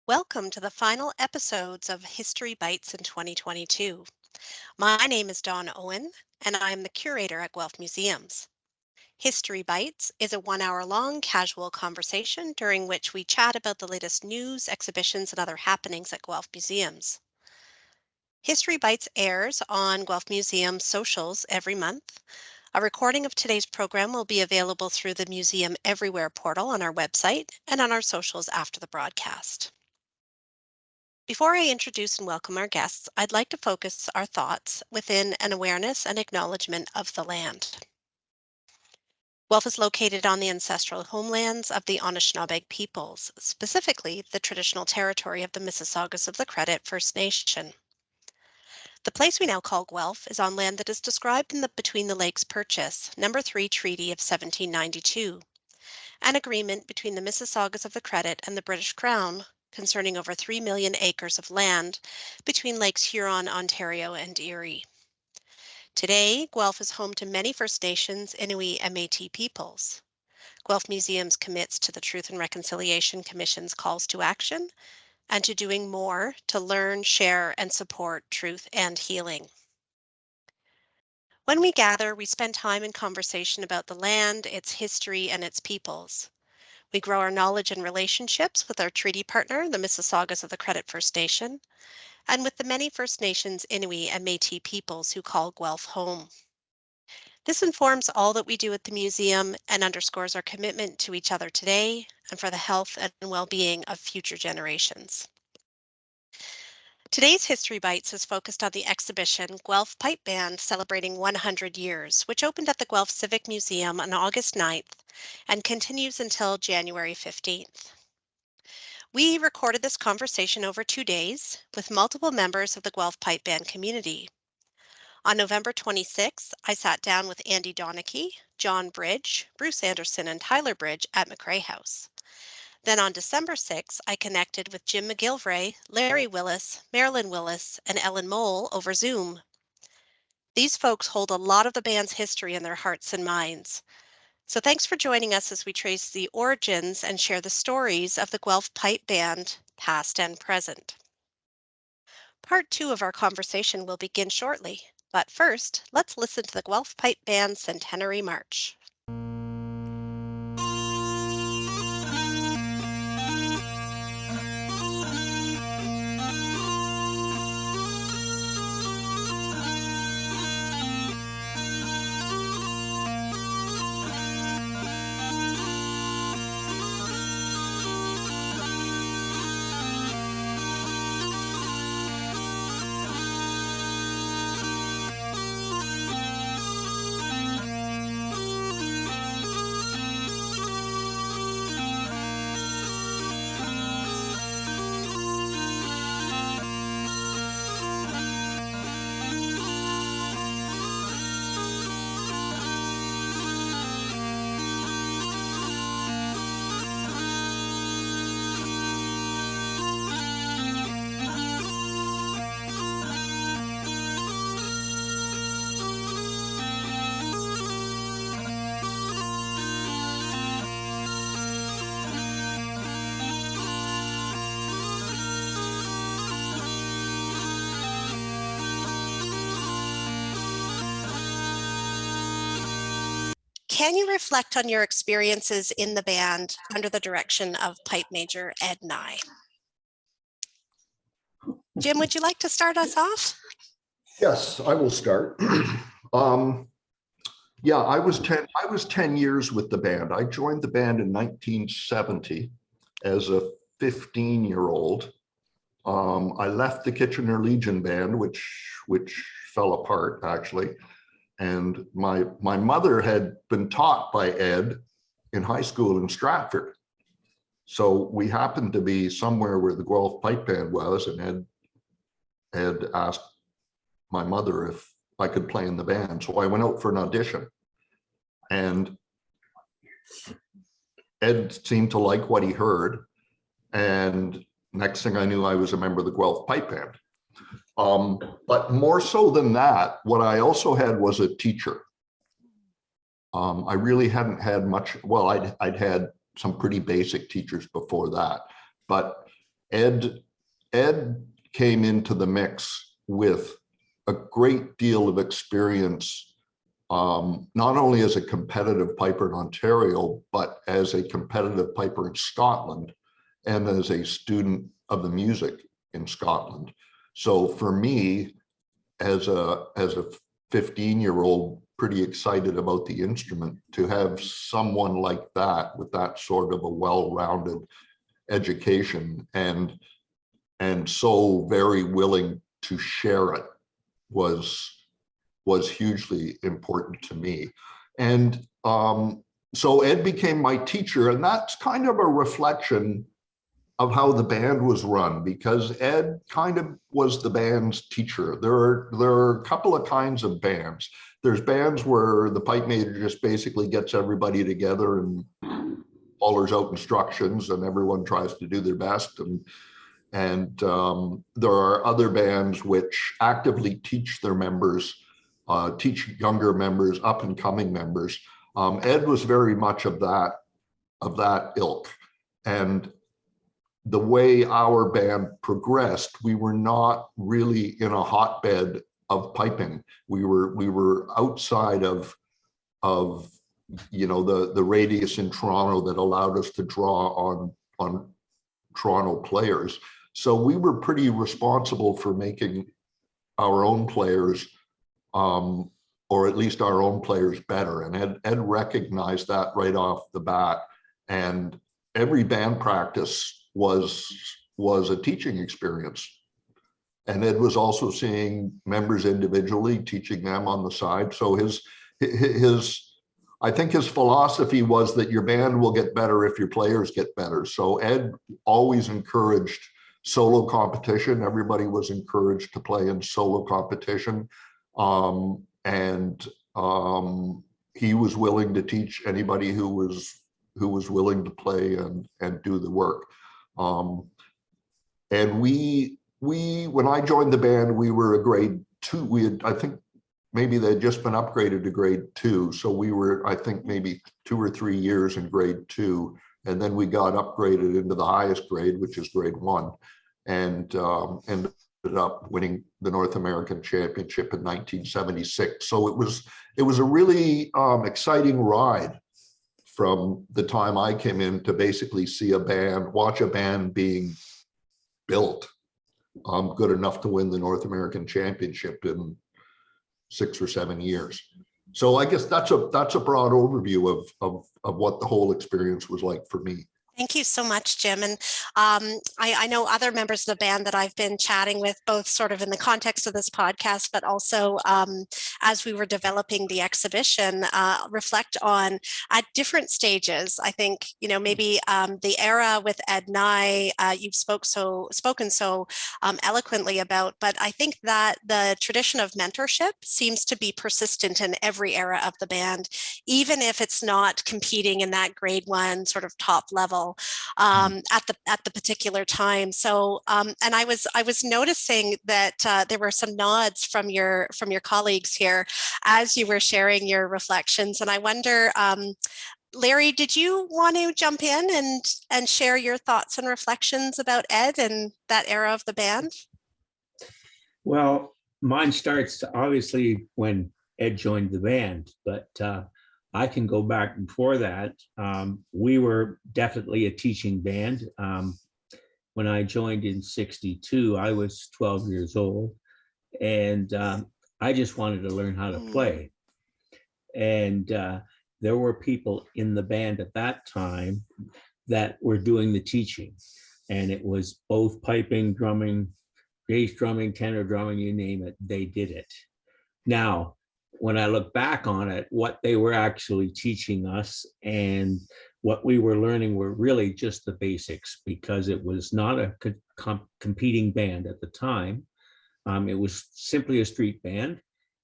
Welcome to the final episodes of History Bites in 2022. My name is Dawn Owen, and I am the curator at Guelph Museums. History Bites is a 1 hour long casual conversation during which we chat about the latest news, exhibitions, and other happenings at Guelph Museums. History Bites airs on Guelph Museum socials every month. A recording of today's program will be available through the Museum Everywhere portal on our website and on our socials after the broadcast. Before I introduce and welcome our guests, I'd like to focus our thoughts within an awareness and acknowledgement of the land. Guelph is located on the ancestral homelands of the Anishinaabe peoples, specifically the traditional territory of the Mississaugas of the Credit First Nation. The place we now call Guelph is on land that is described in the Between the Lakes Purchase, No. 3 Treaty of 1792, an agreement between the Mississaugas of the Credit and the British Crown concerning over 3 million acres of land between Lakes Huron, Ontario, and Erie. Today, Guelph is home to many First Nations, Inuit, and Métis peoples. Guelph Museums commits to the Truth and Reconciliation Commission's calls to action and to doing more to learn, share, and support truth and healing. When we gather, we spend time in conversation about the land, its history, and its peoples. We grow our knowledge and relationships with our treaty partner, the Mississaugas of the Credit First Nation, and with the many First Nations, Inuit, and Métis peoples who call Guelph home. This informs all that we do at the museum and underscores our commitment to each other today and for the health and well-being of future generations. Today's History Bites is focused on the exhibition Guelph Pipe Band Celebrating 100 Years, which opened at the Guelph Civic Museum on August 9th and continues until January 15th. We recorded this conversation over 2 days with multiple members of the Guelph Pipe Band community. On November 26th, I sat down with Andy Donachie, John Bridge, Bruce Anderson, and Tyler Bridge at McRae House. Then on December 6th, I connected with Jim McGillivray, Larry Willis, Marilyn Willis, and Ellen Mole over Zoom. These folks hold a lot of the band's history in their hearts and minds. So thanks for joining us as we trace the origins and share the stories of the Guelph Pipe Band, past and present. Part 2 of our conversation will begin shortly, but first, let's listen to the Guelph Pipe Band Centenary March. Can you reflect on your experiences in the band under the direction of Pipe Major Ed Nye? Jim, would you like to start us off? Yes, I will start. Yeah, I was 10 years with the band. I joined the band in 1970 as a 15-year-old. I left the Kitchener Legion band, which fell apart actually. And my mother had been taught by Ed in high school in Stratford. So we happened to be somewhere where the Guelph Pipe Band was, and Ed had asked my mother if I could play in the band. So I went out for an audition, and Ed seemed to like what he heard. And next thing I knew, I was a member of the Guelph Pipe Band. But more so than that, what I also had was a teacher. I really hadn't had much. Well, I'd had some pretty basic teachers before that, but Ed Ed came into the mix with a great deal of experience, not only as a competitive piper in Ontario, but as a competitive piper in Scotland and as a student of the music in Scotland. So for me, as a 15-year-old, pretty excited about the instrument, to have someone like that with that sort of a well-rounded education and so very willing to share it was hugely important to me. And so Ed became my teacher, and that's kind of a reflection of how the band was run, because Ed kind of was the band's teacher. There are a couple of kinds of bands. There's bands where the pipe major just basically gets everybody together and hollers out instructions, and everyone tries to do their best. And there are other bands which actively teach their members, teach younger members, up and coming members. Ed was very much of that ilk. And the way our band progressed, we were not really in a hotbed of piping. We were outside of the radius in Toronto that allowed us to draw on Toronto players. So we were pretty responsible for making our own players, or at least our own players, better. And Ed recognized that right off the bat. And every band practice was a teaching experience. And Ed was also seeing members individually, teaching them on the side. So I think his philosophy was that your band will get better if your players get better. So Ed always encouraged solo competition. Everybody was encouraged to play in solo competition. He was willing to teach anybody who was willing to play and do the work. And we when I joined the band, we were a grade 2. I think maybe they'd just been upgraded to grade 2. So we were, I think, maybe 2 or 3 years in grade 2. And then we got upgraded into the highest grade, which is grade 1, and ended up winning the North American Championship in 1976. So it was a really exciting ride from the time I came in to basically watch a band being built good enough to win the North American Championship in 6 or 7 years. So I guess that's a broad overview of what the whole experience was like for me. Thank you so much, Jim. And I know other members of the band that I've been chatting with, both sort of in the context of this podcast, but also as we were developing the exhibition, reflect on at different stages. I think, maybe the era with Ed and I, you've spoken so eloquently about, but I think that the tradition of mentorship seems to be persistent in every era of the band, even if it's not competing in that grade 1 sort of top level. At the particular time. So, and I was noticing that there were some nods from your colleagues here as you were sharing your reflections. And I wonder, Larry, did you want to jump in and share your thoughts and reflections about Ed and that era of the band? Well, mine starts obviously when Ed joined the band, but I can go back before that. We were definitely a teaching band. When I joined in '62, I was 12 years old, and I just wanted to learn how to play. And there were people in the band at that time that were doing the teaching. And it was both piping, drumming, bass drumming, tenor drumming, you name it, they did it. Now, when I look back on it, what they were actually teaching us and what we were learning were really just the basics, because it was not a competing band at the time. It was simply a street band,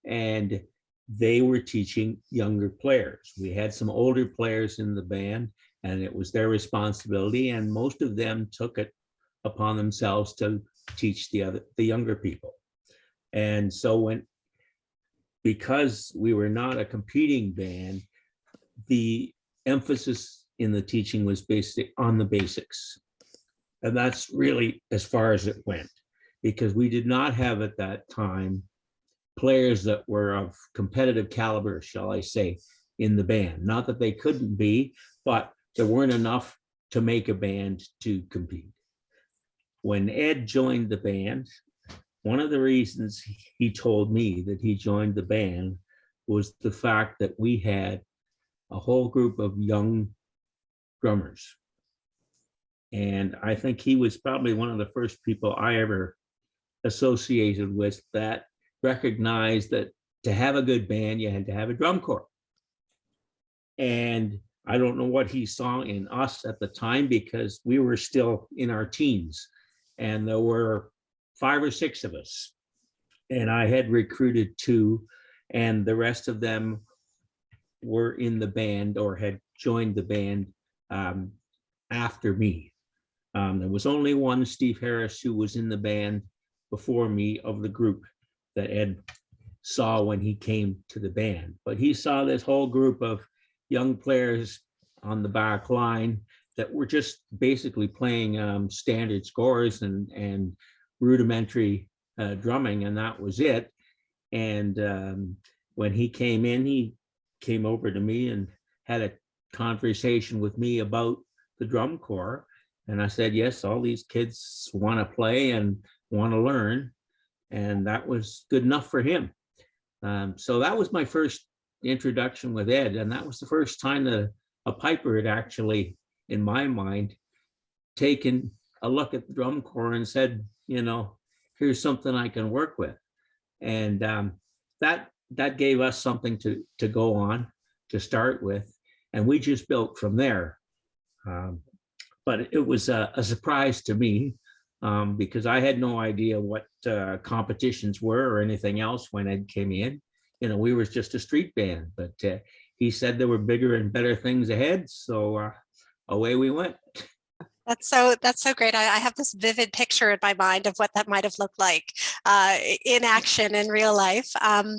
and they were teaching younger players. We had some older players in the band, and it was their responsibility, and most of them took it upon themselves to teach the younger people. And so because we were not a competing band, the emphasis in the teaching was based on the basics. And that's really as far as it went, because we did not have at that time players that were of competitive caliber, shall I say, in the band. Not that they couldn't be, but there weren't enough to make a band to compete. When Ed joined the band, one of the reasons he told me that he joined the band was the fact that we had a whole group of young drummers. And I think he was probably one of the first people I ever associated with that recognized that to have a good band, you had to have a drum corps. And I don't know what he saw in us at the time, because we were still in our teens and there were 5 or 6 of us. And I had recruited 2, and the rest of them were in the band or had joined the band after me. There was only one, Steve Harris, who was in the band before me of the group that Ed saw when he came to the band. But he saw this whole group of young players on the back line that were just basically playing standard scores and rudimentary drumming, and that was it. And when he came in, he came over to me and had a conversation with me about the drum corps. And I said, yes, all these kids want to play and want to learn. And that was good enough for him. So that was my first introduction with Ed. And that was the first time that a piper had actually, in my mind, taken a look at the drum corps and said, you know, here's something I can work with. And that gave us something to go on to start with. And we just built from there. But it was a surprise to me because I had no idea what competitions were or anything else when Ed came in. You know, we were just a street band, but he said there were bigger and better things ahead. So away we went. That's so great. I have this vivid picture in my mind of what that might have looked like in action in real life. Ellen,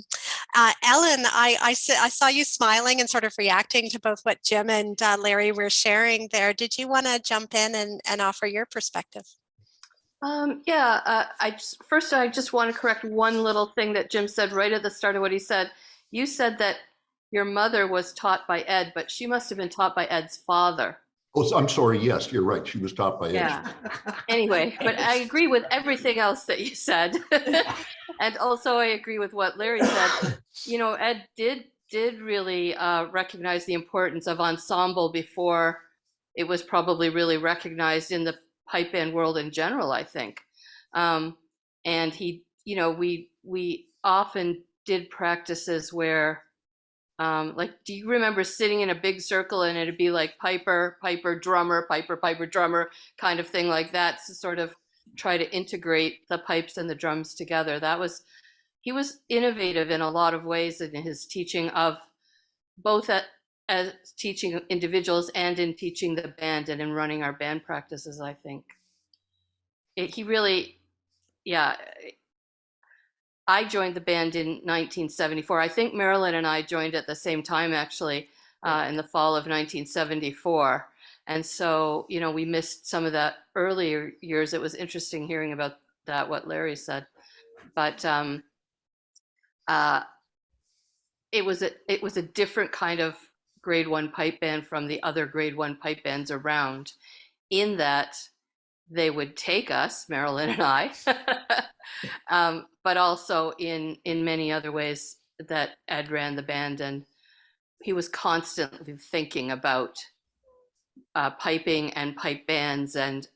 I saw you smiling and sort of reacting to both what Jim and Larry were sharing there. Did you want to jump in and offer your perspective? I just want to correct one little thing that Jim said right at the start of what he said. You said that your mother was taught by Ed, but she must have been taught by Ed's father. Oh, I'm sorry. Yes, you're right. She was taught by Ed. Yeah. Anyway, but I agree with everything else that you said. And also I agree with what Larry said. You know, Ed did really recognize the importance of ensemble before it was probably really recognized in the pipe band world in general, I think. And he, you know, we often did practices where like, do you remember sitting in a big circle and it'd be like piper, piper, drummer, piper, piper, drummer kind of thing like that, to sort of try to integrate the pipes and the drums together. He was innovative in a lot of ways in his teaching of both as teaching individuals and in teaching the band and in running our band practices, I think. He really, yeah. I joined the band in 1974. I think Marilyn and I joined at the same time, actually, in the fall of 1974. And so, you know, we missed some of the earlier years. It was interesting hearing about that, what Larry said. But it was a different kind of grade 1 pipe band from the other grade 1 pipe bands around, in that they would take us, Marilyn and I, but also in many other ways that Ed ran the band, and he was constantly thinking about piping and pipe bands, and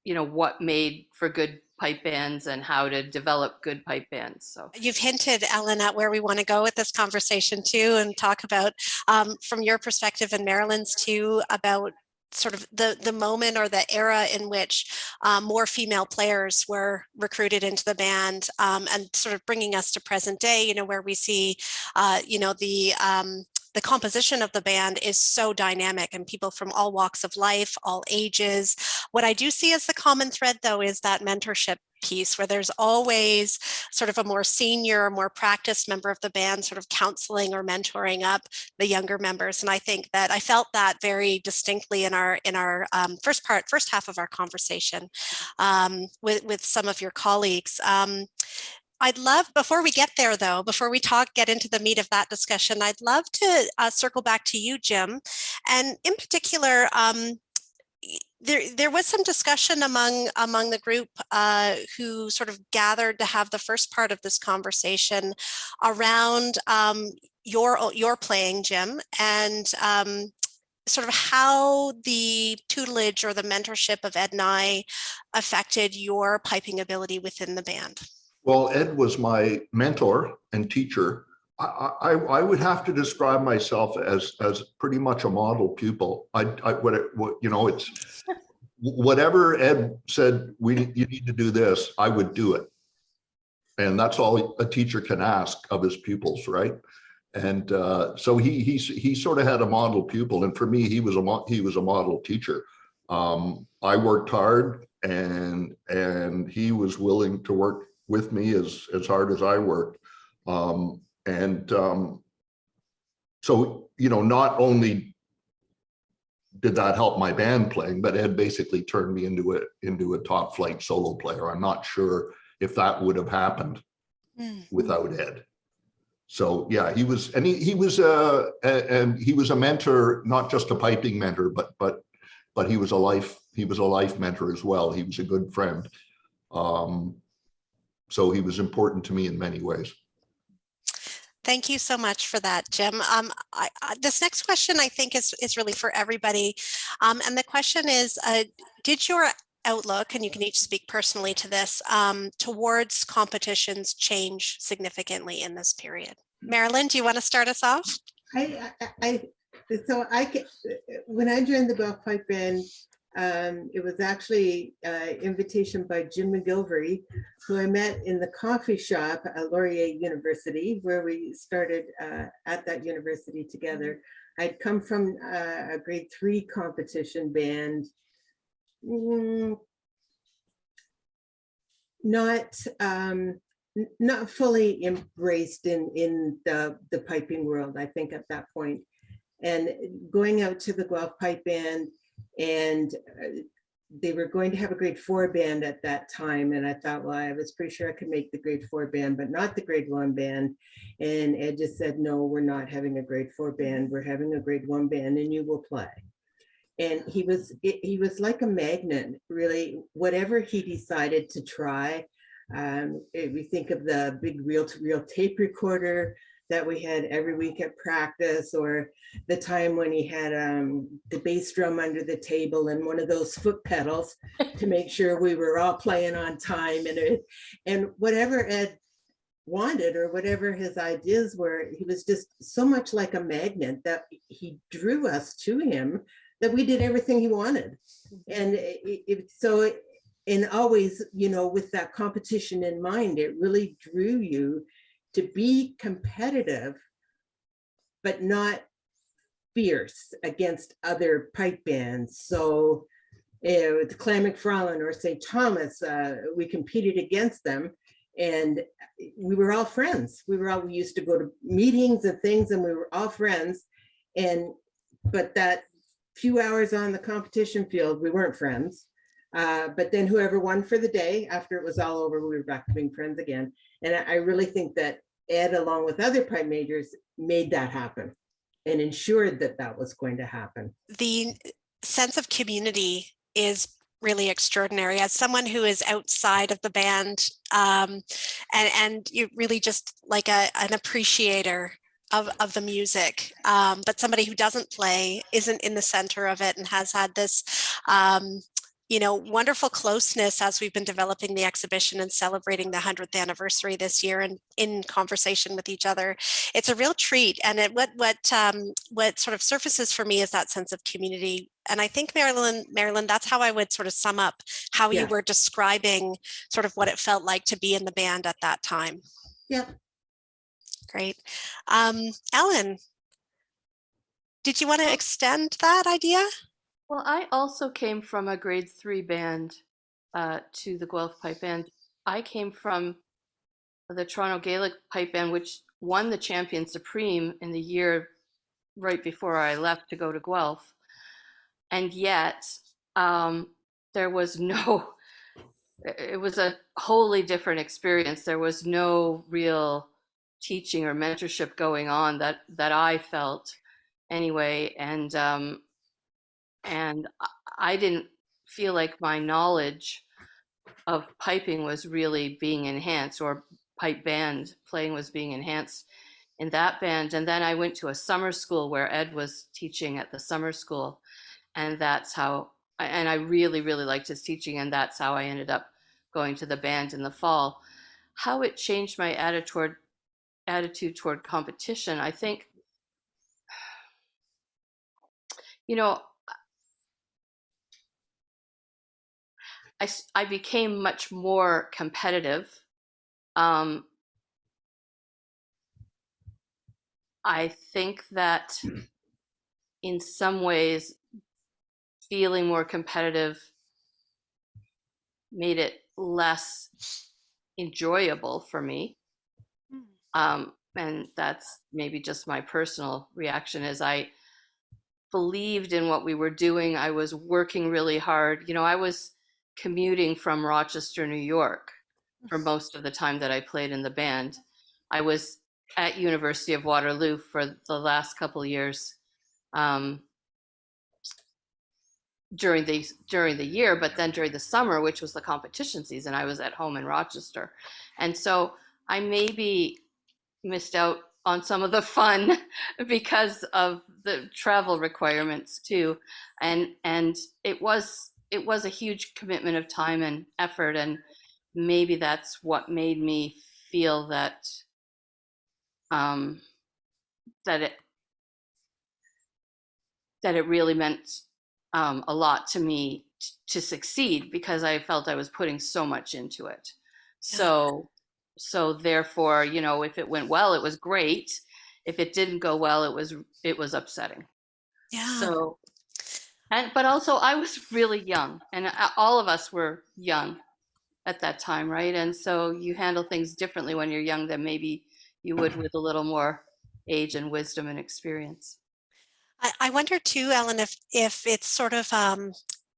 you know what made for good pipe bands and how to develop good pipe bands. So you've hinted, Ellen, at where we want to go with this conversation too, and talk about from your perspective and Marilyn's too, about sort of the moment or the era in which more female players were recruited into the band, and sort of bringing us to present day, you know, where we see, you know, the composition of the band is so dynamic and people from all walks of life, all ages. What I do see as the common thread, though, is that mentorship piece where there's always sort of a more senior, more practiced member of the band sort of counseling or mentoring up the younger members. And I think that I felt that very distinctly in our first half of our conversation with some of your colleagues. I'd love, before we get there though, before we get into the meat of that discussion, I'd love to circle back to you, Jim. And in particular, there was some discussion among the group who sort of gathered to have the first part of this conversation around your playing, Jim, and sort of how the tutelage or the mentorship of Ed and I affected your piping ability within the band. Well, Ed was my mentor and teacher. I would have to describe myself as pretty much a model pupil. It's whatever Ed said, you need to do this, I would do it. And that's all a teacher can ask of his pupils, right? And so he sort of had a model pupil, and for me, he was a model teacher. I worked hard, and he was willing to work with me as hard as I worked. So, not only did that help my band playing, but Ed basically turned me into a top flight solo player. I'm not sure if that would have happened without Ed. So yeah, he was a mentor, not just a piping mentor, but he was a life mentor as well. He was a good friend. So he was important to me in many ways. Thank you so much for that, Jim. This next question, I think, is really for everybody. And the question is, did your outlook, and you can each speak personally to this, towards competitions change significantly in this period? Marilyn, do you want to start us off? When I joined the Guelph Pipe Band, it was actually an invitation by Jim McGillivray, who I met in the coffee shop at Laurier University, where we started at that university together. I'd come from a grade 3 competition band, not fully embraced in the piping world, I think, at that point. And going out to the Guelph Pipe Band, and they were going to have a grade 4 band at that time. And I thought, well, I was pretty sure I could make the grade 4 band, but not the grade 1 band. And Ed just said, no, we're not having a grade 4 band. We're having a grade 1 band, and you will play. And he was like a magnet, really. Whatever he decided to try, we think of the big reel-to-reel tape recorder that we had every week at practice, or the time when he had the bass drum under the table and one of those foot pedals to make sure we were all playing on time, and whatever Ed wanted or whatever his ideas were, he was just so much like a magnet that he drew us to him, that we did everything he wanted. And and always, with that competition in mind, it really drew you to be competitive, but not fierce against other pipe bands. So with Clan McFarlane or St. Thomas, we competed against them, and we were all friends. We used to go to meetings and things, and we were all friends. But that few hours on the competition field, we weren't friends. But then whoever won for the day, after it was all over, we were back to being friends again. And I really think that Ed, along with other pipe majors, made that happen and ensured that that was going to happen. The sense of community is really extraordinary. As someone who is outside of the band, and you're really just like an appreciator of the music, but somebody who doesn't play, isn't in the center of it, and has had this wonderful closeness as we've been developing the exhibition and celebrating the 100th anniversary this year, and in conversation with each other. It's a real treat. And what sort of surfaces for me is that sense of community. And I think, Marilyn, that's how I would sort of sum up how you were describing sort of what it felt like to be in the band at that time. Yeah. Great. Ellen, did you want to extend that idea? Well, I also came from a grade 3 band to the Guelph Pipe Band. I came from the Toronto Gaelic Pipe Band, which won the Champion Supreme in the year right before I left to go to Guelph. And yet there was no, it was a wholly different experience. There was no real teaching or mentorship going on that I felt anyway. And I didn't feel like my knowledge of piping was really being enhanced, or pipe band playing was being enhanced in that band. And then I went to a summer school where Ed was teaching at the summer school. And that's how, and I really, really liked his teaching. And that's how I ended up going to the band in the fall. How it changed my attitude toward competition, I think, you know, I became much more competitive. I think that in some ways, feeling more competitive made it less enjoyable for me. And that's maybe just my personal reaction, is I believed in what we were doing. I was working really hard. You know, I was commuting from Rochester, New York for most of the time that I played in the band. I was at University of Waterloo for the last couple of years during the year, but then during the summer, which was the competition season, I was at home in Rochester. And so I maybe missed out on some of the fun because of the travel requirements too. And it was a huge commitment of time and effort, and maybe that's what made me feel that that it really meant a lot to me to succeed, because I felt I was putting so much into it. So therefore, you know, if it went well, it was great. If it didn't go well, it was upsetting. Yeah. So, but also I was really young, and all of us were young at that time, right? And so you handle things differently when you're young than maybe you would with a little more age and wisdom and experience. I wonder too, Ellen, if it's sort of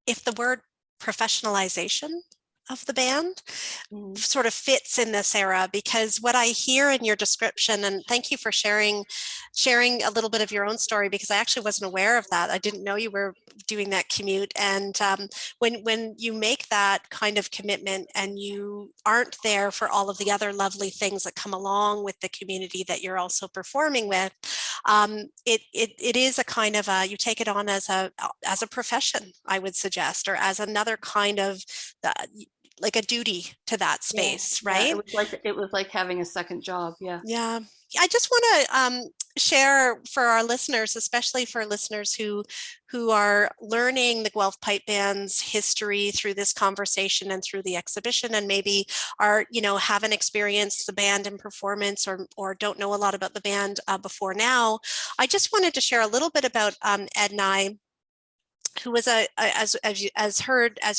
if the word professionalization of the band sort of fits in this era, because what I hear in your description, and thank you for sharing a little bit of your own story, because I actually wasn't aware of that. I didn't know you were doing that commute. And when you make that kind of commitment and you aren't there for all of the other lovely things that come along with the community that you're also performing with, it is a kind of you take it on as a profession, I would suggest, or as another kind of like a duty to that space, right? Yeah, it was like having a second job. Yeah. Yeah. I just want to share for our listeners, especially for listeners who are learning the Guelph Pipe Band's history through this conversation and through the exhibition, and maybe are, you know, haven't experienced the band in performance, or don't know a lot about the band before now. I just wanted to share a little bit about Ed and I, who was as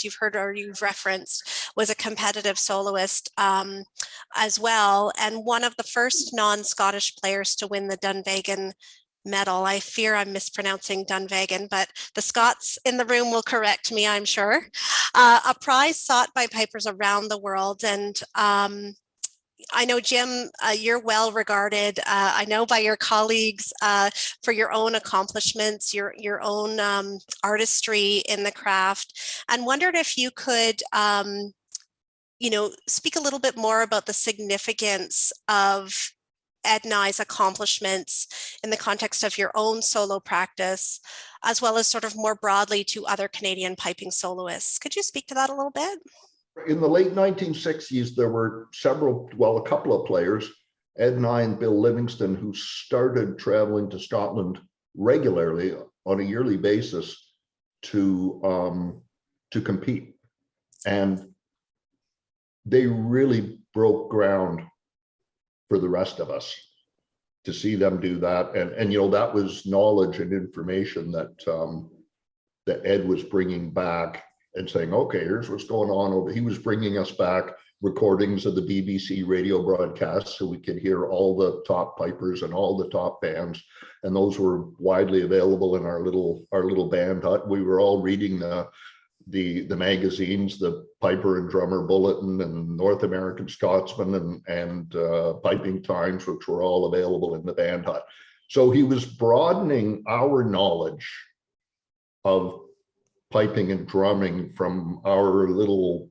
you've heard or you've referenced, was a competitive soloist as well, and one of the first non-Scottish players to win the Dunvegan medal. I fear I'm mispronouncing Dunvegan, but the Scots in the room will correct me, I'm sure. A prize sought by pipers around the world, and I know, Jim, you're well regarded, I know, by your colleagues for your own accomplishments, your own artistry in the craft, and wondered if you could, you know, speak a little bit more about the significance of Ed and I's accomplishments in the context of your own solo practice, as well as sort of more broadly to other Canadian piping soloists. Could you speak to that a little bit? In the late 1960s, there were a couple of players, Ed and I and Bill Livingston, who started traveling to Scotland regularly on a yearly basis to compete. And they really broke ground for the rest of us to see them do that. And you know, that was knowledge and information that that Ed was bringing back and saying, okay, here's what's going on over. He was bringing us back recordings of the BBC radio broadcasts, so we could hear all the top pipers and all the top bands, and those were widely available in our little band hut. We were all reading the magazines, the Piper and Drummer Bulletin and North American Scotsman and Piping Times, which were all available in the band hut. So he was broadening our knowledge of piping and drumming from our little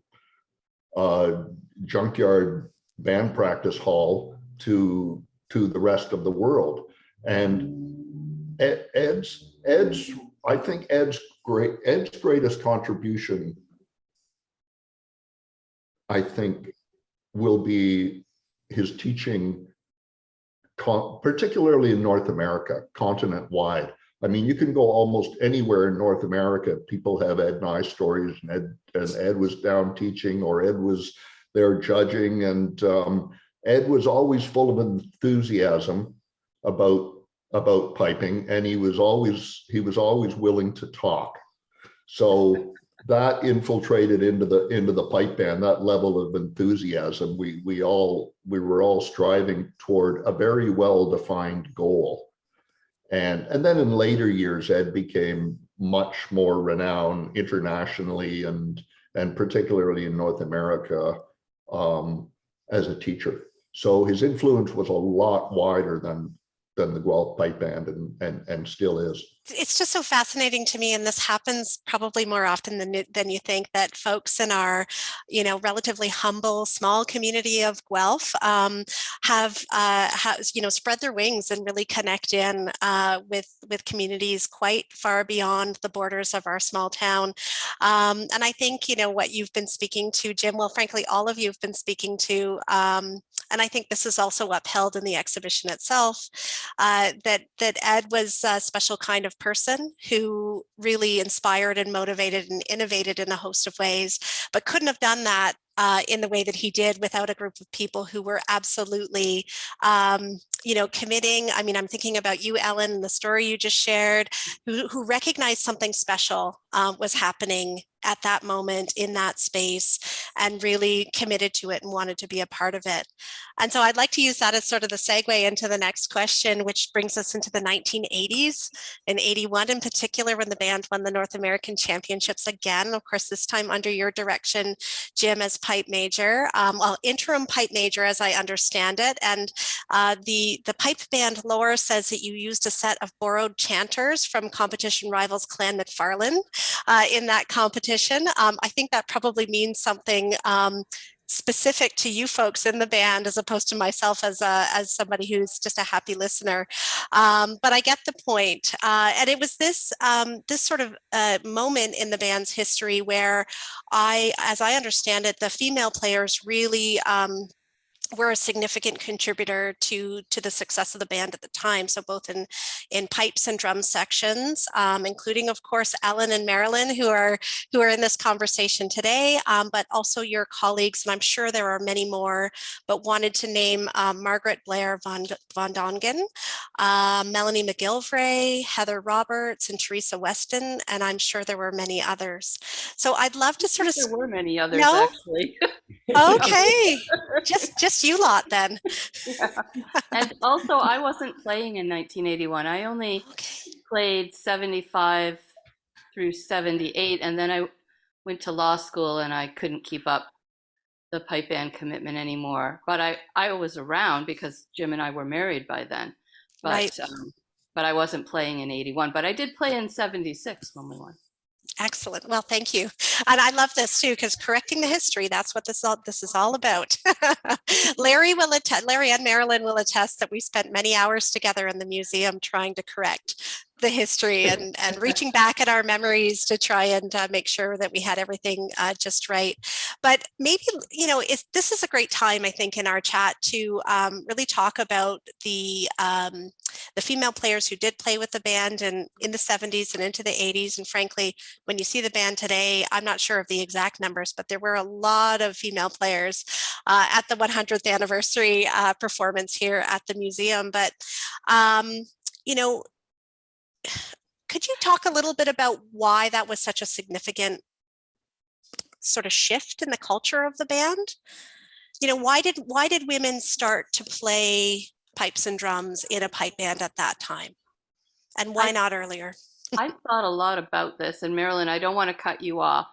junkyard band practice hall to the rest of the world. And I think Ed's greatest contribution, I think, will be his teaching, particularly in North America, continent-wide. I mean, you can go almost anywhere in North America. People have Ed and I stories, and Ed was down teaching, or Ed was there judging, and Ed was always full of enthusiasm about piping, and he was always willing to talk. So that infiltrated into the pipe band, that level of enthusiasm. We were all striving toward a very well-defined goal. And then in later years, Ed became much more renowned internationally and particularly in North America as a teacher. So his influence was a lot wider than the Guelph Pipe Band and still is. It's just so fascinating to me, and this happens probably more often than you think, that folks in our, relatively humble, small community of Guelph have spread their wings and really connect in with communities quite far beyond the borders of our small town. And I think, what you've been speaking to, Jim, well, frankly, all of you have been speaking to, and I think this is also upheld in the exhibition itself, that Ed was a special kind of person who really inspired and motivated and innovated in a host of ways, but couldn't have done that in the way that he did without a group of people who were absolutely, committing. I mean, I'm thinking about you, Ellen, and the story you just shared, who recognized something special was happening at that moment in that space and really committed to it and wanted to be a part of it. And so I'd like to use that as sort of the segue into the next question, which brings us into the 1980s, in 81 in particular, when the band won the North American Championships again, of course, this time under your direction, Jim, as pipe major, interim pipe major, as I understand it. And the pipe band lore says that you used a set of borrowed chanters from competition rivals Clan McFarlane in that competition. I think that probably means something specific to you folks in the band, as opposed to myself as somebody who's just a happy listener. But I get the point. And it was this sort of moment in the band's history where as I understand it, the female players really were a significant contributor to the success of the band at the time. So both in pipes and drum sections, including, of course, Ellen and Marilyn, who are in this conversation today, but also your colleagues, and I'm sure there are many more, but wanted to name Margaret Blair von Dongen, Melanie McGillivray, Heather Roberts, and Teresa Weston, and I'm sure there were many others. So I'd love to sort of— There were many others, no? actually. Okay, just you lot then. Yeah. And also, I wasn't playing in 1981. I only played 75 through 78, and then I went to law school and I couldn't keep up the pipe band commitment anymore. But I was around because Jim and I were married by then. But Right. But I wasn't playing in 81. But I did play in 76 when we won. Excellent. Well, thank you. And I love this too, because correcting the history, that's what this is all about. Larry and Marilyn will attest that we spent many hours together in the museum trying to correct the history and reaching back at our memories to try and make sure that we had everything just right. But maybe, this is a great time, I think, in our chat to really talk about the female players who did play with the band in the 70s and into the 80s. And frankly, when you see the band today, I'm not sure of the exact numbers, but there were a lot of female players at the 100th anniversary performance here at the museum. But, could you talk a little bit about why that was such a significant sort of shift in the culture of the band? why did women start to play pipes and drums in a pipe band at that time? And why not earlier? I thought a lot about this, and Marilyn, I don't want to cut you off,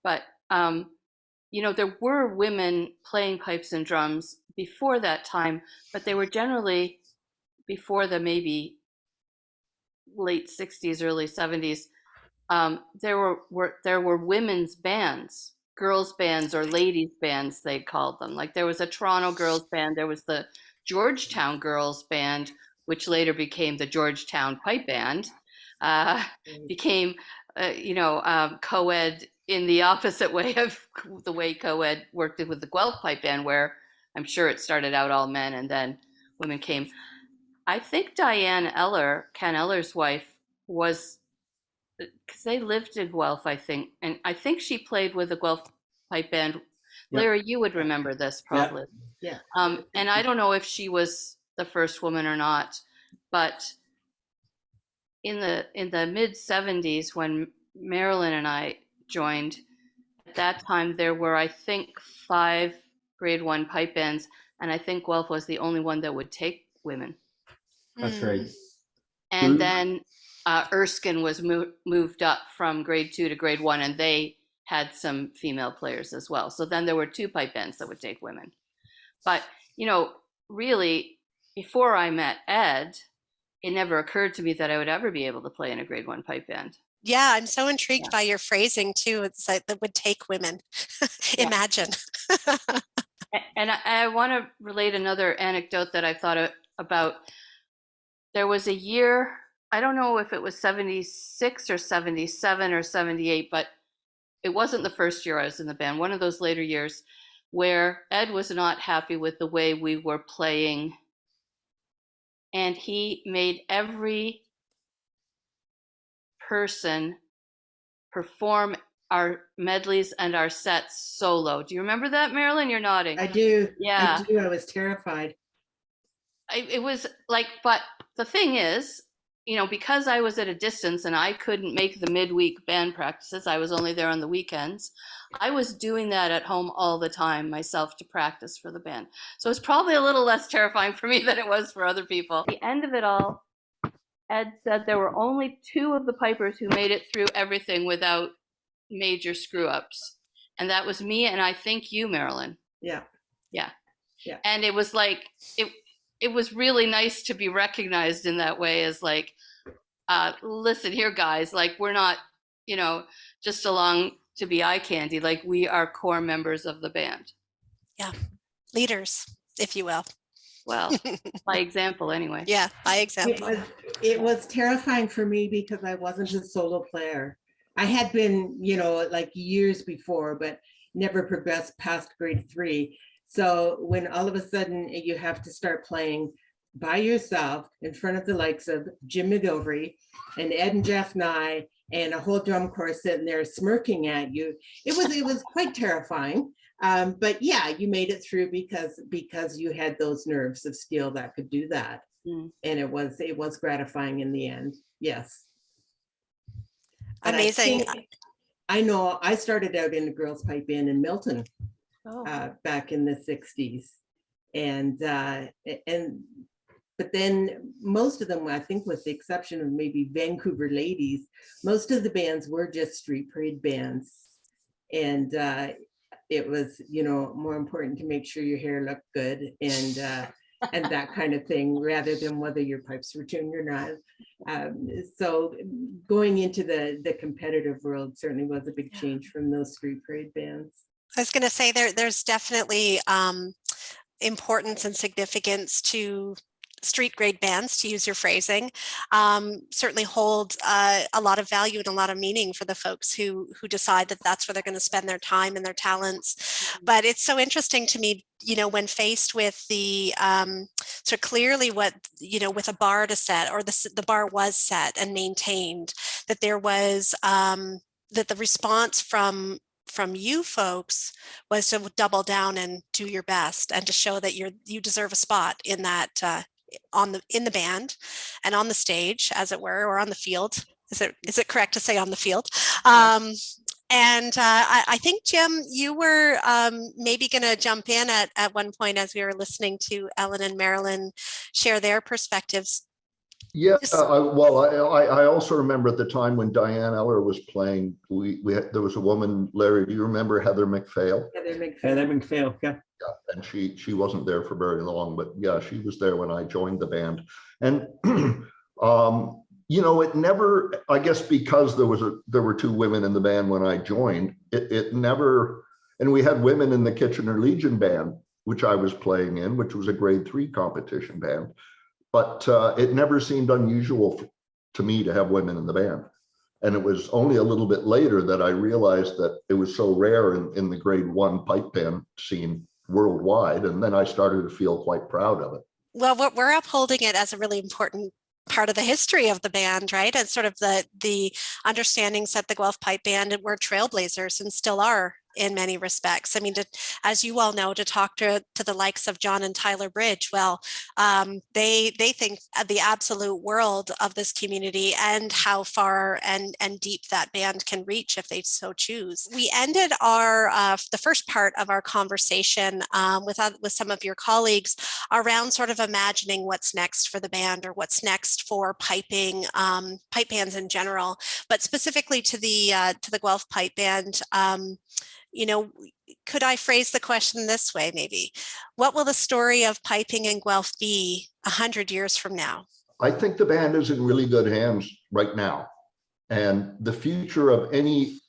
but there were women playing pipes and drums before that time, but they were generally before the maybe late 60s, early 70s. There were women's bands, girls' bands or ladies' bands, they called them. Like there was a Toronto girls' band, there was the Georgetown girls' band, which later became the Georgetown Pipe Band, became, co-ed in the opposite way of the way co-ed worked with the Guelph Pipe Band, where I'm sure it started out all men and then women came. I think Diane Eller, Ken Eller's wife, was, because they lived in Guelph, I think, and I think she played with the Guelph Pipe Band. Yep. Larry, you would remember this probably. Yeah. And I don't know if she was the first woman or not, but in the mid 70s, when Marilyn and I joined, at that time there were, I think, 5 grade 1 pipe bands, and I think Guelph was the only one that would take women. That's right. And then Erskine was moved up from grade 2 to grade 1, and they had some female players as well. So then there were 2 pipe bands that would take women. But, really, before I met Ed, it never occurred to me that I would ever be able to play in a grade 1 pipe band. Yeah, I'm so intrigued by your phrasing too. It's like that would take women. Imagine. And I want to relate another anecdote that I thought about. There was a year, I don't know if it was 76 or 77 or 78, but it wasn't the first year I was in the band, one of those later years, where Ed was not happy with the way we were playing. And he made every person perform our medleys and our sets solo. Do you remember that, Marilyn? You're nodding. I do. Yeah. I do. I was terrified. It was like, but the thing is, because I was at a distance and I couldn't make the midweek band practices, I was only there on the weekends. I was doing that at home all the time myself to practice for the band. So it's probably a little less terrifying for me than it was for other people. At the end of it all, Ed said there were only 2 of the pipers who made it through everything without major screw-ups. And that was me and I think you, Marilyn. Yeah. Yeah. Yeah. And it was like, it was really nice to be recognized in that way as like, listen here, guys, like we're not, just along to be eye candy. Like we are core members of the band. Yeah. Leaders, if you will. Well, by example, anyway. Yeah, by example. It was terrifying for me because I wasn't a solo player. I had been, like years before, but never progressed past grade 3. So when all of a sudden you have to start playing by yourself in front of the likes of Jim McGillivray and Ed and Jeff Nye and a whole drum corps sitting there smirking at you, it was quite terrifying. But yeah, you made it through because you had those nerves of steel that could do that. And it was gratifying in the end. Yes. But amazing. I know I started out in the girls' pipe band in Milton back in the 60s. But then most of them, I think with the exception of maybe Vancouver Ladies, most of the bands were just street parade bands. And it was, more important to make sure your hair looked good and that kind of thing, rather than whether your pipes were tuned or not. So going into the competitive world certainly was a big change from those street parade bands. I was going to say there's definitely importance and significance to street grade bands, to use your phrasing, certainly hold a lot of value and a lot of meaning for the folks who decide that that's where they're going to spend their time and their talents. But it's so interesting to me, when faced with the so clearly what, with a bar to set, or the bar was set and maintained, that there was that the response from you folks was to double down and do your best and to show that you deserve a spot in that in the band and on the stage, as it were, or on the field. Is it correct to say on the field? And I think, Jim, you were maybe going to jump in at one point as we were listening to Ellen and Marilyn share their perspectives. Yeah, I also remember at the time when Diane Eller was playing, there was a woman, Larry, do you remember Heather McPhail? Heather McPhail, yeah. Yeah, and she wasn't there for very long, but yeah, she was there when I joined the band. And you know, it never, I guess because there were two women in the band when I joined, it never, and we had women in the Kitchener Legion band, which I was playing in, which was a grade 3 competition band. But it never seemed unusual to me to have women in the band. And it was only a little bit later that I realized that it was so rare in the grade 1 pipe band scene worldwide. And then I started to feel quite proud of it. Well, we're upholding it as a really important part of the history of the band, right? And sort of the understandings that the Guelph Pipe Band were trailblazers and still are in many respects. I mean, as you all know, to talk to the likes of John and Tyler Bridge, well, they think the absolute world of this community and how far and deep that band can reach if they so choose. We ended our the first part of our conversation with some of your colleagues around sort of imagining what's next for the band or what's next for piping, pipe bands in general, but specifically to the Guelph Pipe Band. You know, could I phrase the question this way, maybe? What will the story of piping in Guelph be 100 years from now? I think the band is in really good hands right now. And the future of any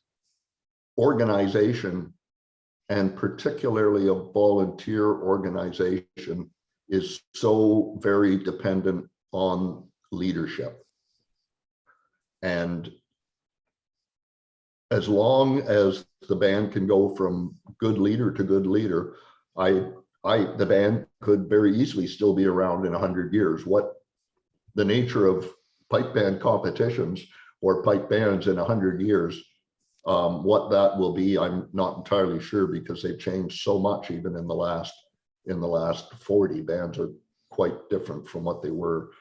organization, and particularly a volunteer organization, is so very dependent on leadership. And as long as the band can go from good leader to good leader, the band could very easily still be around in 100 years. What the nature of pipe band competitions or pipe bands in 100 years, what that will be, I'm not entirely sure, because they've changed so much. Even in the last 40, bands are quite different from what they were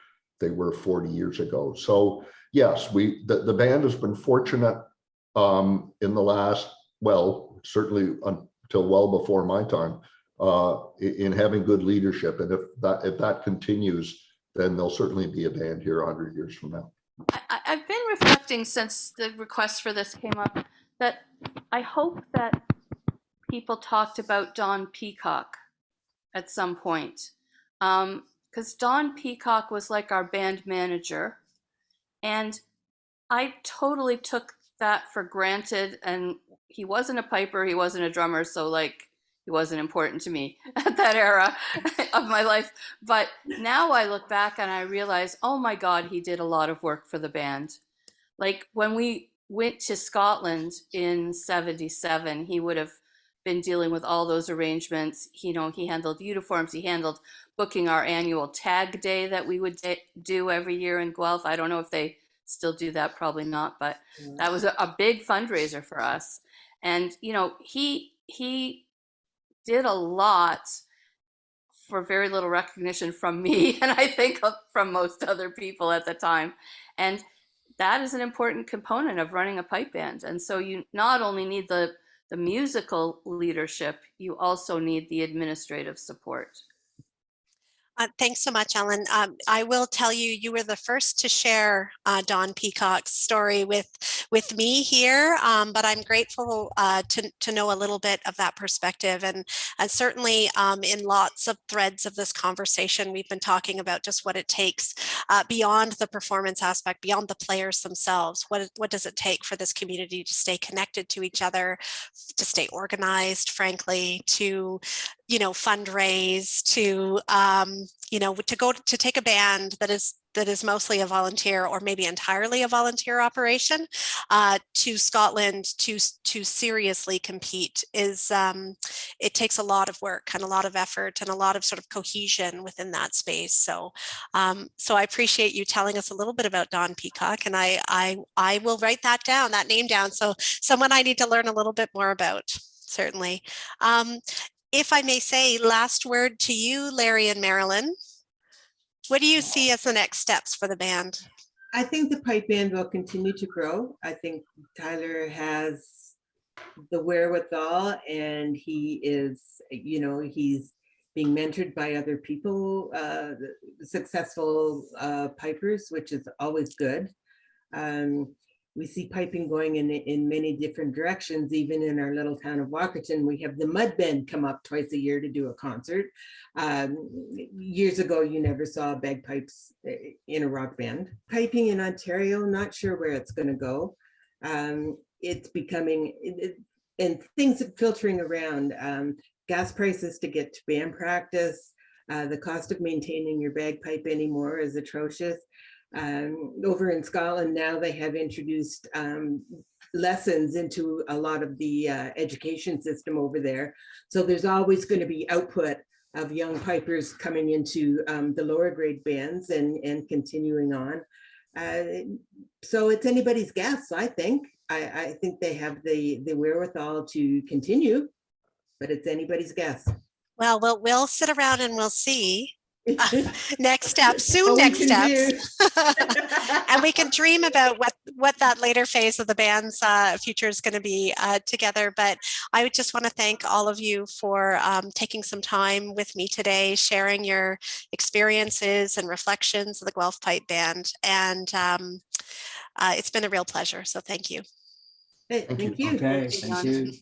40 years ago. So yes, the band has been fortunate in the last, well, certainly until well before my time, in having good leadership. And if that continues, then there'll certainly be a band here 100 years from now. I've been reflecting since the request for this came up that I hope that people talked about Don Peacock at some point, because Don Peacock was like our band manager, and I totally took that for granted. And he wasn't a piper, he wasn't a drummer, so like he wasn't important to me at that era of my life. But now I look back and I realize, oh my God, he did a lot of work for the band. Like when we went to Scotland in '77, he would have been dealing with all those arrangements. He handled uniforms, he handled booking our annual tag day that we would do every year in Guelph. I don't know if they still do that, probably not, but that was a big fundraiser for us. And he did a lot for very little recognition from me, and I think from most other people at the time. And that is an important component of running a pipe band. And so you not only need the musical leadership, you also need the administrative support. Thanks so much, Ellen. I will tell you, you were the first to share Don Peacock's story with me here, but I'm grateful to know a little bit of that perspective. And certainly in lots of threads of this conversation, we've been talking about just what it takes beyond the performance aspect, beyond the players themselves. What does it take for this community to stay connected to each other, to stay organized, frankly, to fundraise, to to take a band that is mostly a volunteer or maybe entirely a volunteer operation to Scotland to seriously compete is it takes a lot of work and a lot of effort and a lot of sort of cohesion within that space. So so I appreciate you telling us a little bit about Don Peacock, and I will write that name down. So someone I need to learn a little bit more about, certainly. If I may say, last word to you, Larry and Marilyn. What do you see as the next steps for the band? I think the pipe band will continue to grow. I think Tyler has the wherewithal, and he is, he's being mentored by other people, successful pipers, which is always good. We see piping going in many different directions. Even in our little town of Walkerton, we have the Mud Band come up twice a year to do a concert. Years ago, you never saw bagpipes in a rock band. Piping in Ontario, not sure where it's going to go. It's becoming, and things are filtering around. Gas prices to get to band practice, the cost of maintaining your bagpipe anymore is atrocious. Over in Scotland now, they have introduced lessons into a lot of the education system over there. So there's always going to be output of young pipers coming into the lower grade bands and continuing on. So it's anybody's guess, I think. I think they have the wherewithal to continue, but it's anybody's guess. Well, we'll sit around and we'll see. Next steps, soon Oh, next steps. And we can dream about what that later phase of the band's future is going to be together. But I would just want to thank all of you for taking some time with me today, sharing your experiences and reflections of the Guelph Pipe Band. And it's been a real pleasure. So thank you. Thank you. Okay, thank you.